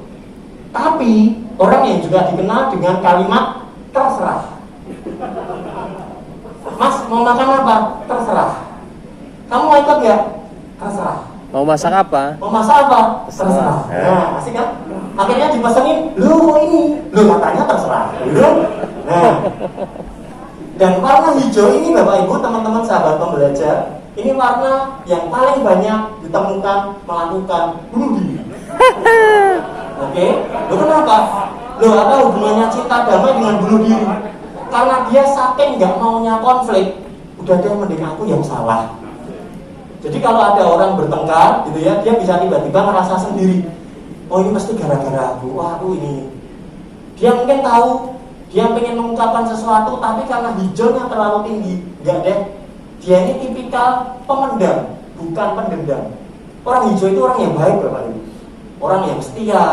Tapi orang yang juga dikenal dengan kalimat terserah. Mas mau makan apa? Terserah. Kamu mau ikut nggak? Terserah. Mau masak apa? Mau masak apa? Terserah. Nah, asik kan? Akhirnya dipesenin, lu ini, lu katanya terserah. Nah, dan warna hijau ini Bapak Ibu, teman-teman sahabat pembelajar, ini warna yang paling banyak ditemukan melakukan bunuh diri. Oke, lo kenapa? Lo apa hubungannya cinta damai dengan bunuh diri? Karena dia saking nggak maunya konflik, udah dia mending aku yang salah. Jadi kalau ada orang bertengkar, gitu ya, dia bisa tiba-tiba ngerasa sendiri. Oh ini pasti gara-gara aku. Wah aku ini. Dia mungkin tahu. Dia pengen mengungkapkan sesuatu, tapi karena hijaunya terlalu tinggi, enggak deh. Dia ini tipikal pemendam, bukan pendendam. Orang hijau itu orang yang baik, Bapak Ibu. Orang yang setia,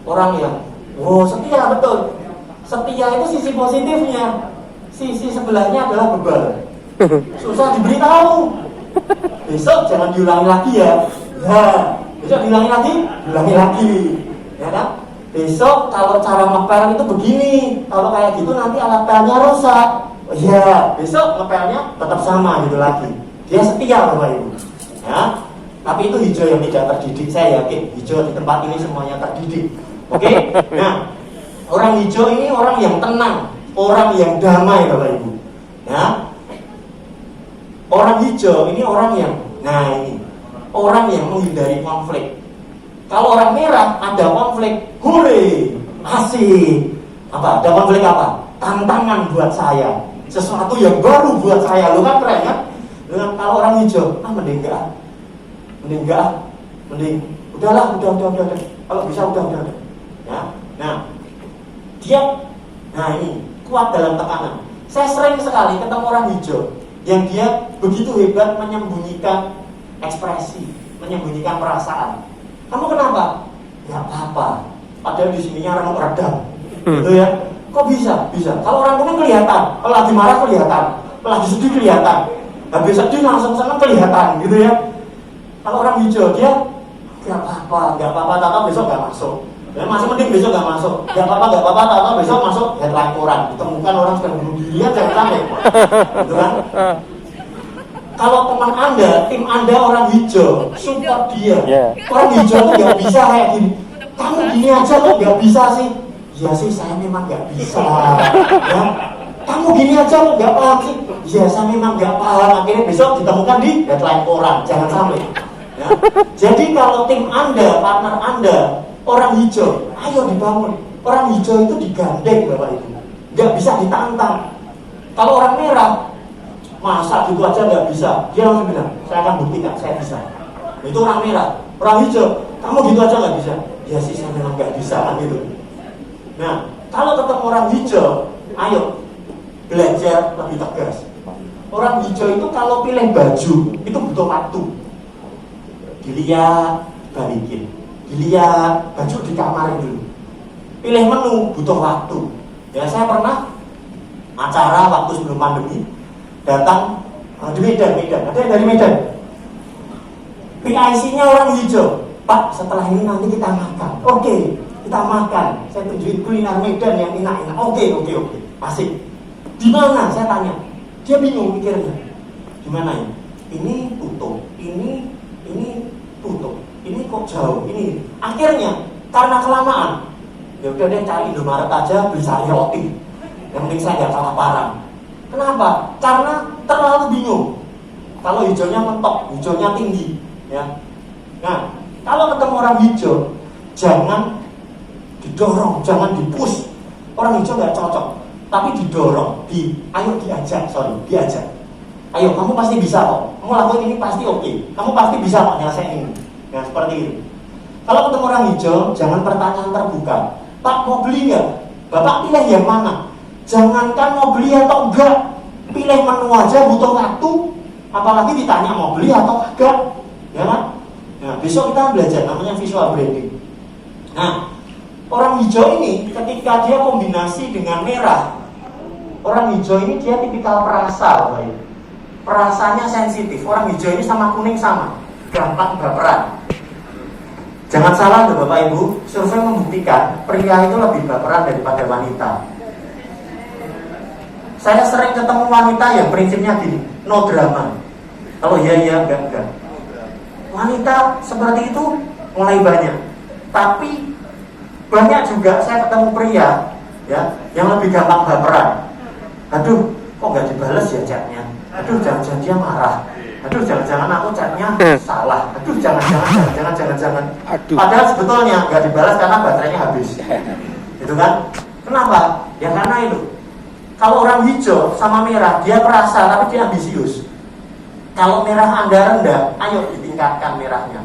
orang yang, setia betul. Setia itu sisi positifnya. Sisi sebelahnya adalah bebal. Susah diberitahu. Besok jangan diulangi lagi ya. Besok diulangi lagi, ya kan? Besok kalau cara ngepel itu begini, kalau kayak gitu nanti alat pelnya rusak. Ya, besok ngepelnya tetap sama gitu lagi. Dia setia Bapak Ibu. Ya, tapi itu hijau yang tidak terdidik. Saya yakin hijau di tempat ini semuanya terdidik. Oke? Nah, orang hijau ini orang yang tenang, orang yang damai Bapak Ibu. Ya, orang hijau ini orang yang, orang yang menghindari konflik. Kalau orang merah ada konflik, hore, asik. Apa? Ada konflik apa? Tantangan buat saya, sesuatu yang baru buat saya. Lu kan keren kan? Dengan kalau orang hijau, mending udahlah. Kalau bisa udah. Ya, dia, ini kuat dalam tekanan. Saya sering sekali ketemu orang hijau yang dia begitu hebat menyembunyikan ekspresi, menyembunyikan perasaan. Kamu kenapa? Ya apa-apa. Padahal di sininya orang redam, gitu ya. Kok bisa? Kalau orang kuning kelihatan, kalau lagi marah kelihatan, kalau lagi sedih kelihatan, habis sedih langsung senang kelihatan, gitu ya. Kalau orang hijau dia, nggak apa-apa, tahu besok nggak masuk. Ya masih mending besok nggak masuk. Nggak apa-apa, tahu besok masuk headline koran. Ditemukan orang sedang bunuh diri, ya jangan sampai, gitu kan? Kalau teman Anda, tim Anda orang hijau, support dia. Orang hijau tuh nggak bisa kayak gini. Kamu gini aja kok nggak bisa sih? Ya sih, saya memang nggak bisa. Ya. Kamu gini aja kok nggak paham sih? Ya saya memang nggak paham. Akhirnya besok ditemukan di headline koran. Jangan sampai. Ya. Jadi kalau tim Anda, partner Anda, orang hijau, ayo dibangun. Orang hijau itu digandeng Bapak Ibu. Nggak bisa ditantang. Kalau orang merah, masa gitu aja nggak bisa, dia langsung bilang, saya akan buktikan, saya bisa. Itu orang merah. Orang hijau, kamu gitu aja nggak bisa. Ya sih, saya memang nggak bisa, kan gitu. Nah, kalau ketemu orang hijau, ayo belajar lebih tegas. Orang hijau itu kalau pilih baju itu butuh waktu. Dilihat, balikin. Dilihat, baju di kamar dulu. Pilih menu butuh waktu. Ya, saya pernah acara waktu sebelum pandemi datang di Medan. Ada yang dari Medan? PIC-nya orang hijau. Pak, setelah ini nanti kita makan. Oke, kita makan. Saya tunjukin kuliner Medan yang enak-enak. Oke. Asik. Di mana? Saya tanya. Dia bingung pikirnya. Di mana ya? Ini tutup. Ini tutup. Ini kok jauh. Ini. Akhirnya karena kelamaan, ya udah deh cari Indomaret aja, beli sari roti. Yang penting saya nggak salah parah. Kenapa? Karena terlalu bingung. Kalau hijaunya mentok, hijaunya tinggi, ya. Nah, kalau ketemu orang hijau, jangan didorong, jangan dipush. Orang hijau nggak cocok. Tapi didorong, ayo diajak. Ayo, kamu pasti bisa kok. Kamu lakuin ini pasti oke. Kamu pasti bisa kok nyelesain ini. Nah, seperti itu. Kalau ketemu orang hijau, jangan pertanyaan terbuka. Pak, mau beli nggak? Bapak pilih yang mana? Jangankan mau beli atau enggak. Pilih menu aja butuh waktu. Apalagi ditanya mau beli atau enggak. Ya kan? Nah, besok kita belajar namanya visual branding. Nah, orang hijau ini ketika dia kombinasi dengan merah, orang hijau ini dia tipikal perasa, perasanya sensitif. Orang hijau ini sama kuning sama, gampang baperan. Jangan salah loh Bapak Ibu, survei membuktikan pria itu lebih baperan daripada wanita. Saya sering ketemu wanita yang prinsipnya gini, no drama. Kalau iya, enggak. Wanita seperti itu mulai banyak. Tapi banyak juga saya ketemu pria ya yang lebih gampang baperan. Aduh, kok nggak dibales ya chatnya? Aduh, jangan-jangan dia marah. Aduh, jangan-jangan aku chatnya salah. Aduh, jangan. Padahal sebetulnya nggak dibalas karena baterainya habis. Gitu kan? Kenapa? Ya karena itu. Kalau orang hijau sama merah, dia perasa tapi dia ambisius. Kalau merah Anda rendah, ayo ditingkatkan merahnya.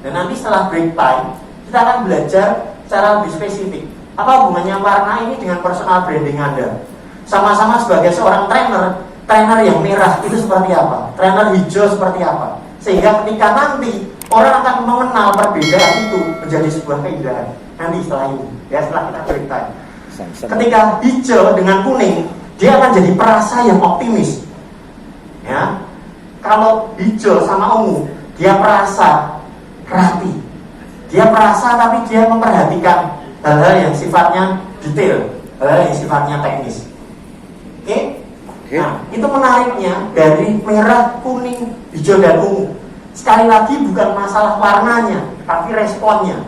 Dan nanti setelah break time, kita akan belajar secara lebih spesifik. Apa hubungannya warna ini dengan personal branding Anda? Sama-sama sebagai seorang trainer yang merah itu seperti apa? Trainer hijau seperti apa? Sehingga ketika nanti orang akan mengenal perbedaan itu menjadi sebuah keindahan. Nanti setelah ini, ya setelah kita break time. Ketika hijau dengan kuning, dia akan jadi perasa yang optimis. Ya, kalau hijau sama ungu, dia perasa rapi. Dia perasa tapi dia memperhatikan hal-hal yang sifatnya detail, hal-hal yang sifatnya teknis. Oke? Nah, itu menariknya dari merah, kuning, hijau, dan ungu. Sekali lagi bukan masalah warnanya, tapi responnya.